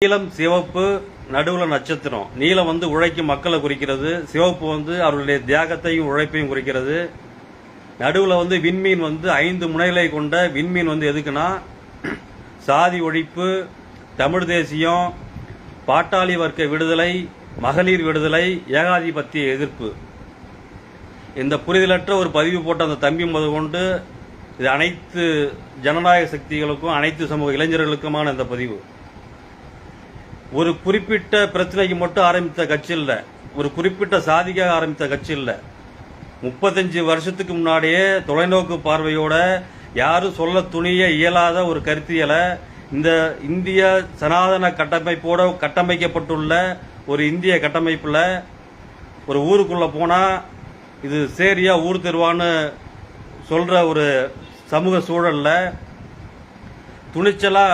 நீலம் சிவப்பு நடுவுல நட்சத்திரம். நீலம் உழைக்கும் மக்களை குறிக்கிறது, சிவப்பு அவர்களுடைய தியாகத்தையும் உழைப்பையும் குறிக்கிறது. நடுவுல விண்மீன் 5 முனைகளை கொண்ட விண்மீன் எதுக்குன்னா சாதி ஒழிப்பு, தமிழ் தேசியம், பாட்டாளி வர்க்க விடுதலை, மகளிர் விடுதலை, ஏகாதிபத்திய எதிர்ப்பு. இந்த புரிதலற்ற ஒரு பதிவு போட்ட அந்த தம்பி முதற்கொண்டு இது அனைத்து ஜனநாயக சக்திகளுக்கும் அனைத்து சமூக இளைஞர்களுக்குமான இந்த பதிவு. ஒரு குறிப்பிட்ட பிரச்சனைக்கு மட்டும் ஆரம்பித்த கட்சி இல்ல, ஒரு குறிப்பிட்ட சாதிக்காக ஆரம்பித்த கட்சி இல்ல. 35 வருஷத்துக்கு முன்னாடியே தொலைநோக்கு பார்வையோட யாரும் சொல்ல துணிய இயலாத ஒரு கருத்தியலை இந்த இந்திய சனாதன கட்டமைப்போட கட்டமைக்கப்பட்டுள்ள ஒரு இந்திய கட்டமைப்புல ஒரு ஊருக்குள்ள போனா இது சேரியா ஊர் தெருவான்னு சொல்ற ஒரு சமூக சூழல்ல துணிச்சலா